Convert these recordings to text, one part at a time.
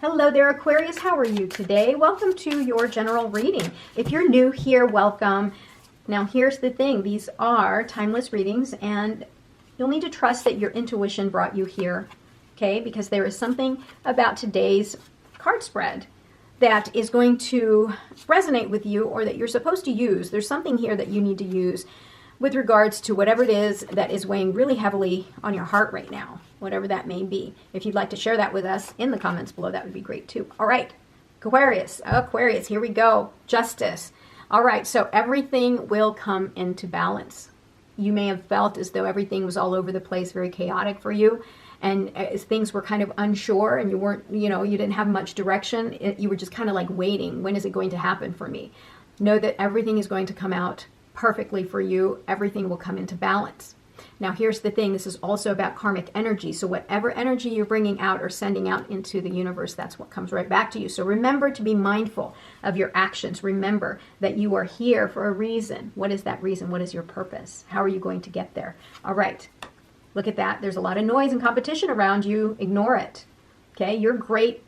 Hello there, Aquarius. How are you today? Welcome to your general reading. If you're new here, welcome. Now, here's the thing. These are timeless readings, and you'll need to trust that your intuition brought you here, okay? Because there is something about today's card spread that is going to resonate with you, or that you're supposed to use. There's something here that you need to use with regards to whatever it is that is weighing really heavily on your heart right now, whatever that may be. If you'd like to share that with us in the comments below, that would be great too. All right, Aquarius, here we go. Justice. All right, so everything will come into balance. You may have felt as though everything was all over the place, very chaotic for you, and as things were kind of unsure and you weren't, you didn't have much direction. You were just kind of like waiting. When is it going to happen for me? Know that everything is going to come out perfectly for you. Everything will come into balance. Now, here's the thing. This is also about karmic energy. So whatever energy you're bringing out or sending out into the universe, that's what comes right back to you. So remember to be mindful of your actions. Remember that you are here for a reason. What is that reason? What is your purpose? How are you going to get there? All right. Look at that. There's a lot of noise and competition around you. Ignore it. Okay. You're great.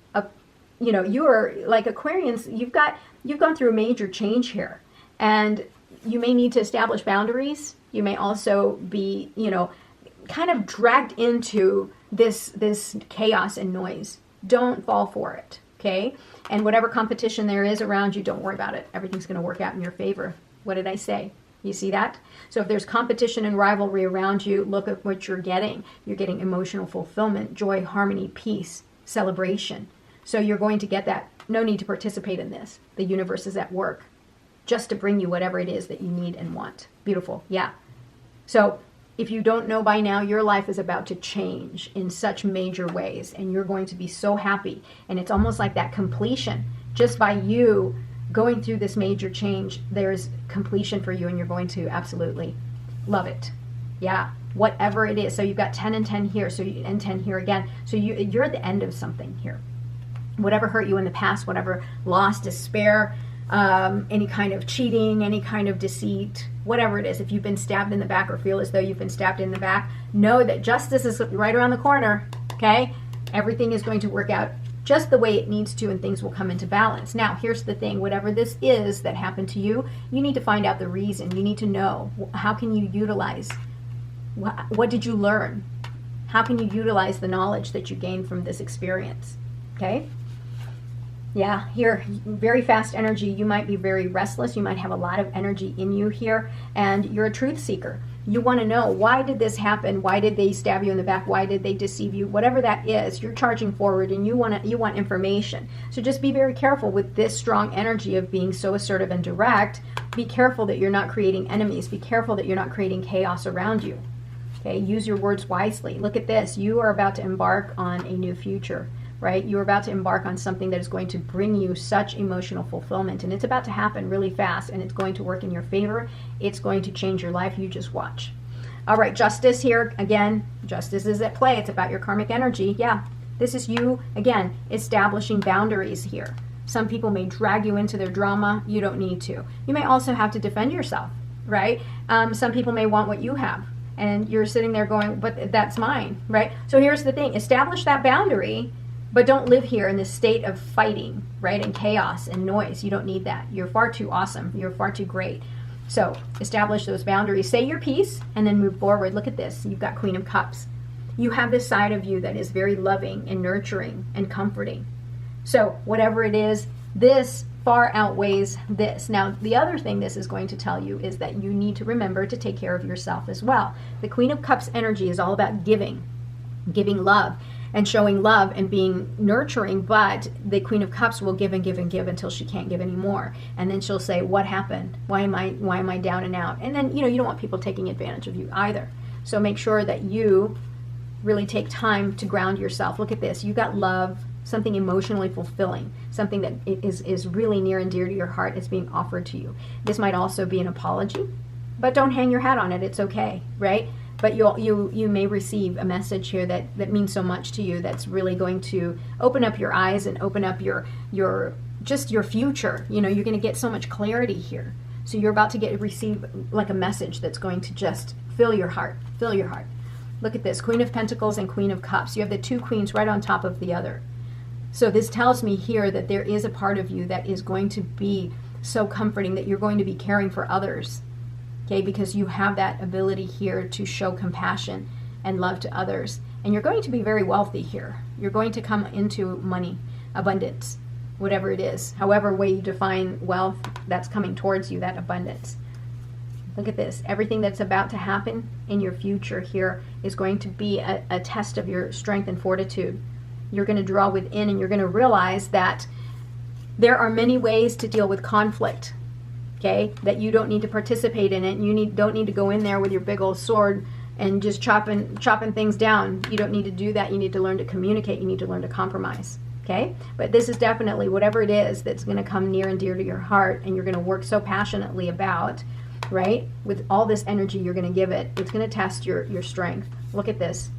You are like Aquarians. You've gone through a major change here, and you may need to establish boundaries. You may also be, kind of dragged into this chaos and noise. Don't fall for it, okay? And whatever competition there is around you, don't worry about it. Everything's going to work out in your favor. What did I say? You see that? So if there's competition and rivalry around you, look at what you're getting. You're getting emotional fulfillment, joy, harmony, peace, celebration. So you're going to get that. No need to participate in this. The universe is at work just to bring you whatever it is that you need and want. Beautiful. Yeah. So if you don't know by now, your life is about to change in such major ways, and you're going to be so happy. And it's almost like that completion. Just by you going through this major change, there's completion for you, and you're going to absolutely love it. Yeah. Whatever it is. So you've got 10 and 10 here, and 10 here again. So you're at the end of something here. Whatever hurt you in the past, whatever loss, despair, any kind of cheating, any kind of deceit, whatever it is. If you've been stabbed in the back or feel as though you've been stabbed in the back, know that justice is right around the corner, okay? Everything is going to work out just the way it needs to, and things will come into balance. Now, here's the thing. Whatever this is that happened to you, you need to find out the reason. You need to know, how can you utilize, what did you learn? How can you utilize the knowledge that you gained from this experience, okay? Yeah, here, very fast energy. You might be very restless. You might have a lot of energy in you here, and you're a truth seeker. You want to know, why did this happen? Why did they stab you in the back? Why did they deceive you? Whatever that is, you're charging forward, and you want information. So just be very careful with this strong energy of being so assertive and direct. Be careful that you're not creating enemies. Be careful that you're not creating chaos around you. Okay, use your words wisely. Look at this. You are about to embark on a new future. Right? You're about to embark on something that is going to bring you such emotional fulfillment, and it's about to happen really fast, and it's going to work in your favor. It's going to change your life. You just watch. All right, justice here. Again, justice is at play. It's about your karmic energy. Yeah, this is you, again, establishing boundaries here. Some people may drag you into their drama. You don't need to. You may also have to defend yourself, right? Some people may want what you have, and you're sitting there going, but that's mine, right? So here's the thing. Establish that boundary, but don't live here in this state of fighting, right? And chaos and noise. You don't need that. You're far too awesome. You're far too great. So establish those boundaries. Say your piece and then move forward. Look at this. You've got Queen of Cups. You have this side of you that is very loving and nurturing and comforting. So whatever it is, this far outweighs this. Now, the other thing this is going to tell you is that you need to remember to take care of yourself as well. The Queen of Cups energy is all about giving love, and showing love and being nurturing, but the Queen of Cups will give and give and give until she can't give anymore. And then she'll say, what happened? Why am I down and out? And then, you don't want people taking advantage of you either. So make sure that you really take time to ground yourself. Look at this. You got love, something emotionally fulfilling, something that is really near and dear to your heart is being offered to you. This might also be an apology, but don't hang your hat on it. It's okay, right? But you may receive a message here that means so much to you, that's really going to open up your eyes and open up your future. You're going to get so much clarity here. So you're about to receive like a message that's going to just fill your heart. Look at this, Queen of Pentacles and Queen of Cups. You have the two queens right on top of the other. So this tells me here that there is a part of you that is going to be so comforting, that you're going to be caring for others, okay, because you have that ability here to show compassion and love to others. And you're going to be very wealthy here. You're going to come into money, abundance, whatever it is, however way you define wealth that's coming towards you, that abundance. Look at this. Everything that's about to happen in your future here is going to be a test of your strength and fortitude. You're going to draw within, and you're going to realize that there are many ways to deal with conflict, okay, that you don't need to participate in it. You don't need to go in there with your big old sword and just chopping things down. You don't need to do that. You need to learn to communicate. You need to learn to compromise, okay? But this is definitely whatever it is that's going to come near and dear to your heart, and you're going to work so passionately about, right? With all this energy you're going to give it, it's going to test your strength. Look at this.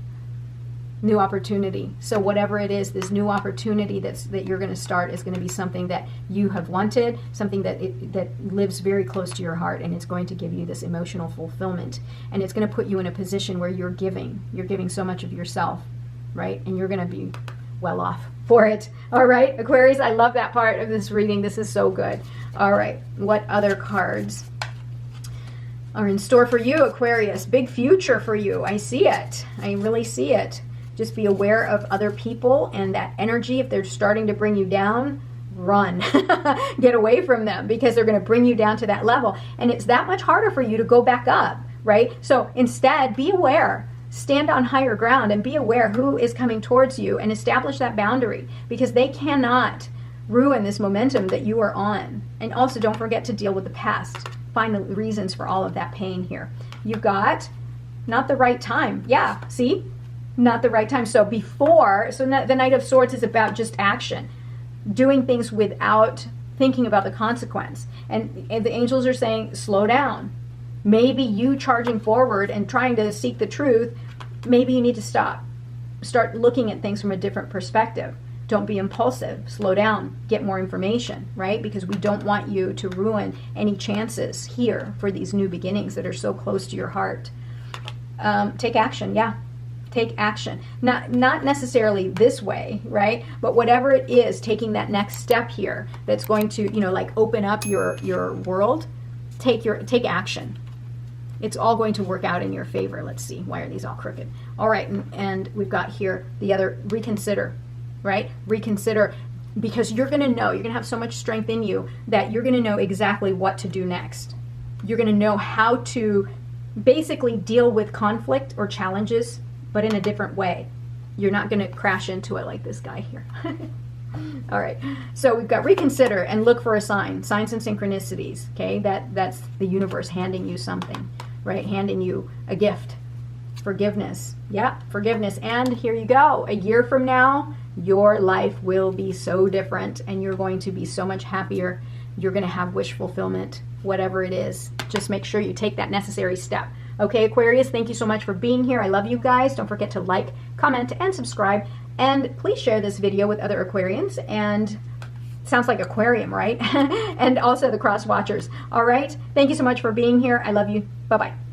New opportunity. So whatever it is, this new opportunity that you're going to start is going to be something that you have wanted, something that lives very close to your heart, and it's going to give you this emotional fulfillment, and it's going to put you in a position where you're giving so much of yourself, right? And you're going to be well off for it. All right, Aquarius, I love that part of this reading. This is so good. All right, what other cards are in store for you, Aquarius? Big future for you. I see it. I really see it. Just be aware of other people and that energy. If they're starting to bring you down, run. Get away from them, because they're going to bring you down to that level. And it's that much harder for you to go back up, right? So instead, be aware. Stand on higher ground and be aware who is coming towards you, and establish that boundary, because they cannot ruin this momentum that you are on. And also, don't forget to deal with the past. Find the reasons for all of that pain here. You've got not the right time. Yeah, see? Not the right time. So the Knight of Swords is about just action, doing things without thinking about the consequence. And the angels are saying, slow down. Maybe you charging forward and trying to seek the truth, maybe you need to stop. Start looking at things from a different perspective. Don't be impulsive. Slow down. Get more information, right? Because we don't want you to ruin any chances here for these new beginnings that are so close to your heart. Take action. Yeah. Take action. Not necessarily this way, right? But whatever it is, taking that next step here that's going to, like open up your world, take action. It's all going to work out in your favor. Let's see. Why are these all crooked? All right. And we've got here the other, reconsider, right? Reconsider, because you're going to know, you're going to have so much strength in you that you're going to know exactly what to do next. You're going to know how to basically deal with conflict or challenges, but in a different way. You're not going to crash into it like this guy here. All right. So we've got reconsider and look for a sign. Signs and synchronicities. Okay. That's the universe handing you something, right? Handing you a gift. Forgiveness. Yeah. Forgiveness. And here you go. A year from now, your life will be so different, and you're going to be so much happier. You're going to have wish fulfillment, whatever it is. Just make sure you take that necessary step. Okay, Aquarius, thank you so much for being here. I love you guys. Don't forget to like, comment, and subscribe. And please share this video with other Aquarians. And sounds like aquarium, right? And also the cross watchers. All right. Thank you so much for being here. I love you. Bye-bye.